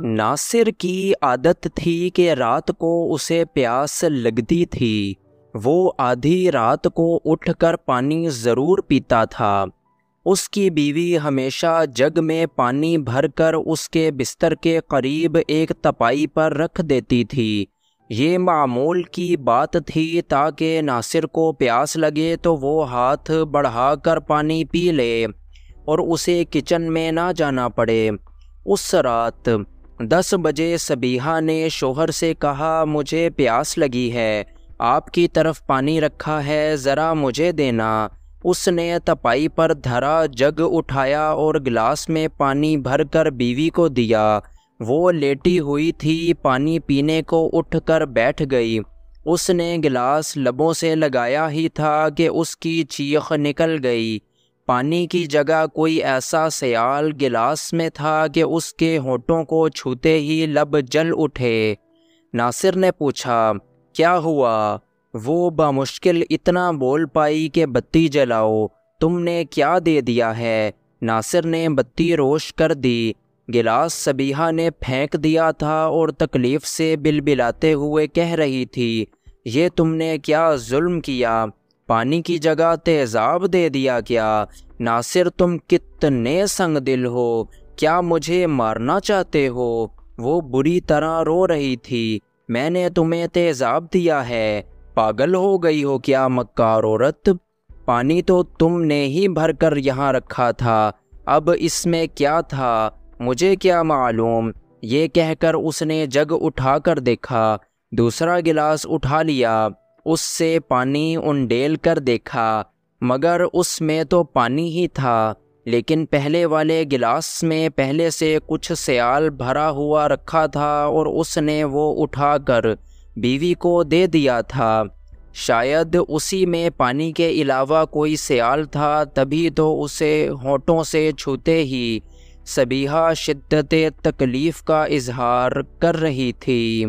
ناصر کی عادت تھی کہ رات کو اسے پیاس لگتی تھی۔ وہ آدھی رات کو اٹھ کر پانی ضرور پیتا تھا۔ اس کی بیوی ہمیشہ جگ میں پانی بھر کر اس کے بستر کے قریب ایک تپائی پر رکھ دیتی تھی۔ یہ معمول کی بات تھی تاکہ ناصر کو پیاس لگے تو وہ ہاتھ بڑھا کر پانی پی لے اور اسے کچن میں نہ جانا پڑے۔ اس رات 10 بجے صبیحہ نے شوہر سے کہا، مجھے پیاس لگی ہے، آپ کی طرف پانی رکھا ہے، ذرا مجھے دینا۔ اس نے تپائی پر دھرا جگ اٹھایا اور گلاس میں پانی بھر کر بیوی کو دیا۔ وہ لیٹی ہوئی تھی، پانی پینے کو اٹھ کر بیٹھ گئی۔ اس نے گلاس لبوں سے لگایا ہی تھا کہ اس کی چیخ نکل گئی۔ پانی کی جگہ کوئی ایسا سیال گلاس میں تھا کہ اس کے ہونٹوں کو چھوتے ہی لب جل اٹھے۔ ناصر نے پوچھا، کیا ہوا؟ وہ بامشکل اتنا بول پائی کہ بتی جلاؤ، تم نے کیا دے دیا ہے؟ ناصر نے بتی روش کر دی۔ گلاس صبیحہ نے پھینک دیا تھا اور تکلیف سے بلبلاتے ہوئے کہہ رہی تھی، یہ تم نے کیا ظلم کیا؟ پانی کی جگہ تیزاب دے دیا کیا؟ ناصر تم کتنے سنگ دل ہو، کیا مجھے مارنا چاہتے ہو؟ وہ بری طرح رو رہی تھی۔ میں نے تمہیں تیزاب دیا ہے، پاگل ہو گئی ہو کیا مکار عورت؟ پانی تو تم نے ہی بھر کر یہاں رکھا تھا، اب اس میں کیا تھا مجھے کیا معلوم؟ یہ کہہ کر اس نے جگ اٹھا کر دیکھا، دوسرا گلاس اٹھا لیا، اس سے پانی انڈیل کر دیکھا، مگر اس میں تو پانی ہی تھا، لیکن پہلے والے گلاس میں پہلے سے کچھ سیال بھرا ہوا رکھا تھا اور اس نے وہ اٹھا کر بیوی کو دے دیا تھا۔ شاید اسی میں پانی کے علاوہ کوئی سیال تھا، تبھی تو اسے ہونٹوں سے چھوتے ہی صبیحہ شدت تکلیف کا اظہار کر رہی تھی۔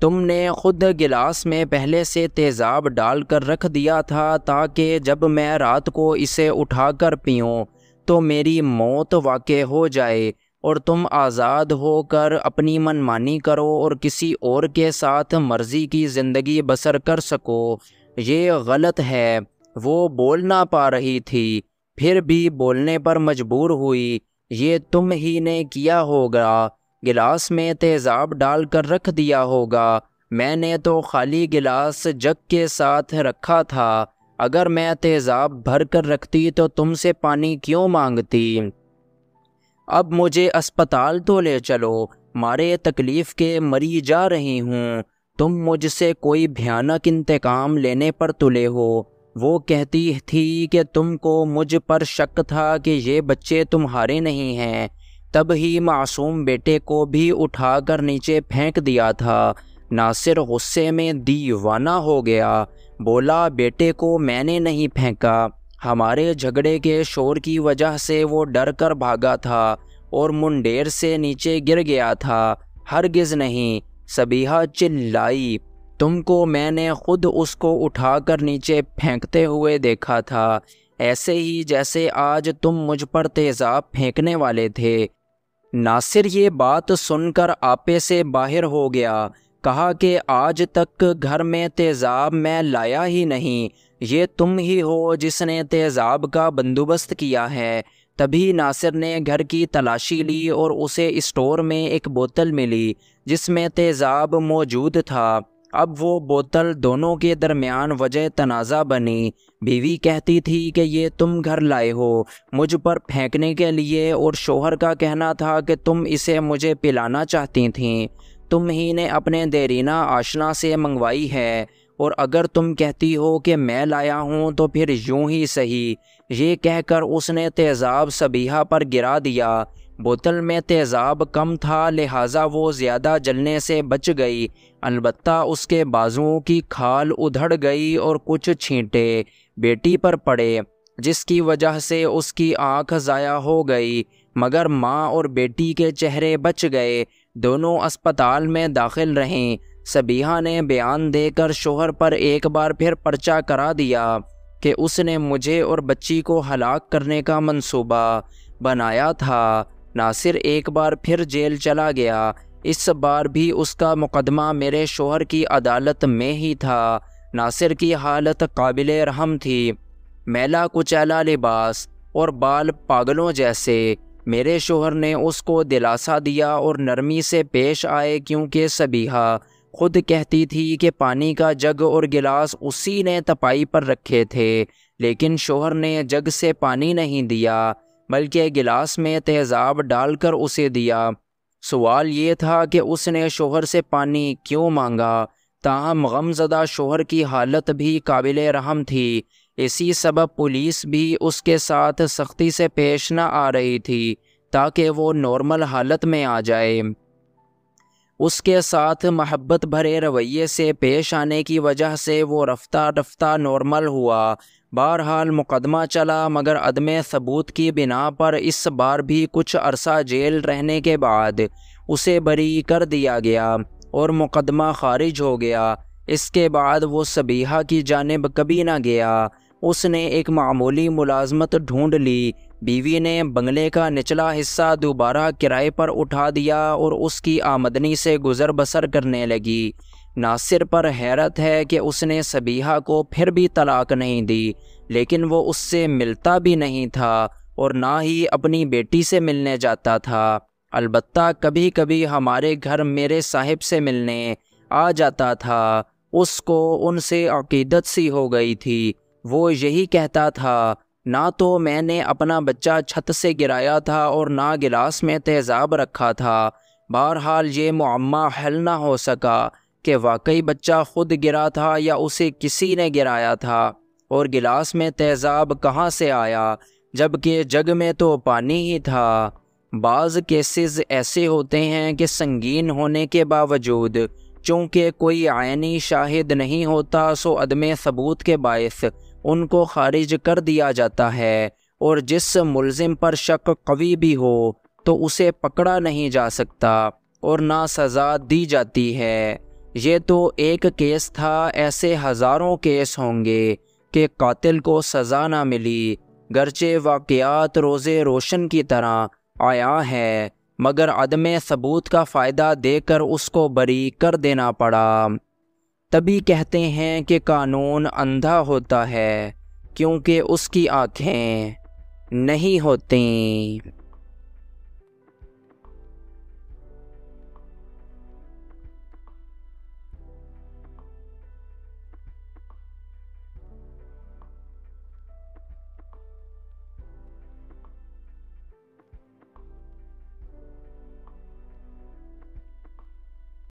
تم نے خود گلاس میں پہلے سے تیزاب ڈال کر رکھ دیا تھا تاکہ جب میں رات کو اسے اٹھا کر پیوں تو میری موت واقع ہو جائے اور تم آزاد ہو کر اپنی منمانی کرو اور کسی اور کے ساتھ مرضی کی زندگی بسر کر سکو۔ یہ غلط ہے۔ وہ بول نہ پا رہی تھی، پھر بھی بولنے پر مجبور ہوئی۔ یہ تم ہی نے کیا ہوگا، گلاس میں تیزاب ڈال کر رکھ دیا ہوگا، میں نے تو خالی گلاس جگ کے ساتھ رکھا تھا، اگر میں تیزاب بھر کر رکھتی تو تم سے پانی کیوں مانگتی؟ اب مجھے اسپتال تو لے چلو، مارے تکلیف کے مری جا رہی ہوں، تم مجھ سے کوئی بھیانک انتقام لینے پر تلے ہو۔ وہ کہتی تھی کہ تم کو مجھ پر شک تھا کہ یہ بچے تمہارے نہیں ہیں، تب ہی معصوم بیٹے کو بھی اٹھا کر نیچے پھینک دیا تھا۔ ناصر غصے میں دیوانہ ہو گیا، بولا، بیٹے کو میں نے نہیں پھینکا، ہمارے جھگڑے کے شور کی وجہ سے وہ ڈر کر بھاگا تھا اور منڈیر سے نیچے گر گیا تھا، ہرگز نہیں۔ صبیحہ چلائی، تم کو میں نے خود اس کو اٹھا کر نیچے پھینکتے ہوئے دیکھا تھا، ایسے ہی جیسے آج تم مجھ پر تیزاب پھینکنے والے تھے۔ ناصر یہ بات سن کر آپے سے باہر ہو گیا، کہا کہ آج تک گھر میں تیزاب میں لایا ہی نہیں، یہ تم ہی ہو جس نے تیزاب کا بندوبست کیا ہے۔ تبھی ناصر نے گھر کی تلاشی لی اور اسے اسٹور میں ایک بوتل ملی جس میں تیزاب موجود تھا۔ اب وہ بوتل دونوں کے درمیان وجہ تنازع بنی۔ بیوی کہتی تھی کہ یہ تم گھر لائے ہو مجھ پر پھینکنے کے لیے، اور شوہر کا کہنا تھا کہ تم اسے مجھے پلانا چاہتی تھیں، تم ہی نے اپنے دیرینہ آشنا سے منگوائی ہے، اور اگر تم کہتی ہو کہ میں لایا ہوں تو پھر یوں ہی صحیح۔ یہ کہہ کر اس نے تیزاب صبیحہ پر گرا دیا۔ بوتل میں تیزاب کم تھا لہٰذا وہ زیادہ جلنے سے بچ گئی، البتہ اس کے بازوؤں کی کھال ادھڑ گئی اور کچھ چھینٹے بیٹی پر پڑے جس کی وجہ سے اس کی آنکھ ضائع ہو گئی، مگر ماں اور بیٹی کے چہرے بچ گئے، دونوں اسپتال میں داخل رہیں۔ صبیحہ نے بیان دے کر شوہر پر ایک بار پھر پرچہ کرا دیا کہ اس نے مجھے اور بچی کو ہلاک کرنے کا منصوبہ بنایا تھا۔ ناصر ایک بار پھر جیل چلا گیا۔ اس بار بھی اس کا مقدمہ میرے شوہر کی عدالت میں ہی تھا۔ ناصر کی حالت قابل رحم تھی، میلا کچیلا لباس اور بال پاگلوں جیسے۔ میرے شوہر نے اس کو دلاسا دیا اور نرمی سے پیش آئے، کیونکہ صبیحہ خود کہتی تھی کہ پانی کا جگ اور گلاس اسی نے تپائی پر رکھے تھے، لیکن شوہر نے جگ سے پانی نہیں دیا بلکہ گلاس میں تیزاب ڈال کر اسے دیا۔ سوال یہ تھا کہ اس نے شوہر سے پانی کیوں مانگا؟ تاہم غمزدہ شوہر کی حالت بھی قابل رحم تھی، اسی سبب پولیس بھی اس کے ساتھ سختی سے پیش نہ آ رہی تھی تاکہ وہ نارمل حالت میں آ جائے۔ اس کے ساتھ محبت بھرے رویے سے پیش آنے کی وجہ سے وہ رفتہ رفتہ نارمل ہوا۔ بہرحال مقدمہ چلا، مگر عدم ثبوت کی بنا پر اس بار بھی کچھ عرصہ جیل رہنے کے بعد اسے بری کر دیا گیا اور مقدمہ خارج ہو گیا۔ اس کے بعد وہ صبیحہ کی جانب کبھی نہ گیا۔ اس نے ایک معمولی ملازمت ڈھونڈ لی۔ بیوی نے بنگلے کا نچلا حصہ دوبارہ کرائے پر اٹھا دیا اور اس کی آمدنی سے گزر بسر کرنے لگی۔ ناصر پر حیرت ہے کہ اس نے صبیحہ کو پھر بھی طلاق نہیں دی، لیکن وہ اس سے ملتا بھی نہیں تھا اور نہ ہی اپنی بیٹی سے ملنے جاتا تھا۔ البتہ کبھی کبھی ہمارے گھر میرے صاحب سے ملنے آ جاتا تھا۔ اس کو ان سے عقیدت سی ہو گئی تھی۔ وہ یہی کہتا تھا، نہ تو میں نے اپنا بچہ چھت سے گرایا تھا اور نہ گلاس میں تیزاب رکھا تھا۔ بہرحال یہ معمہ حل نہ ہو سکا کہ واقعی بچہ خود گرا تھا یا اسے کسی نے گرایا تھا، اور گلاس میں تیزاب کہاں سے آیا جبکہ جگ میں تو پانی ہی تھا۔ بعض کیسز ایسے ہوتے ہیں کہ سنگین ہونے کے باوجود چونکہ کوئی عینی شاہد نہیں ہوتا، سو عدم ثبوت کے باعث ان کو خارج کر دیا جاتا ہے، اور جس ملزم پر شک قوی بھی ہو تو اسے پکڑا نہیں جا سکتا اور نہ سزا دی جاتی ہے۔ یہ تو ایک کیس تھا، ایسے ہزاروں کیس ہوں گے کہ قاتل کو سزا نہ ملی، گرچہ واقعات روز روشن کی طرح عیاں ہے، مگر عدم ثبوت کا فائدہ دے کر اس کو بری کر دینا پڑا۔ تبھی کہتے ہیں کہ قانون اندھا ہوتا ہے، کیونکہ اس کی آنکھیں نہیں ہوتیں۔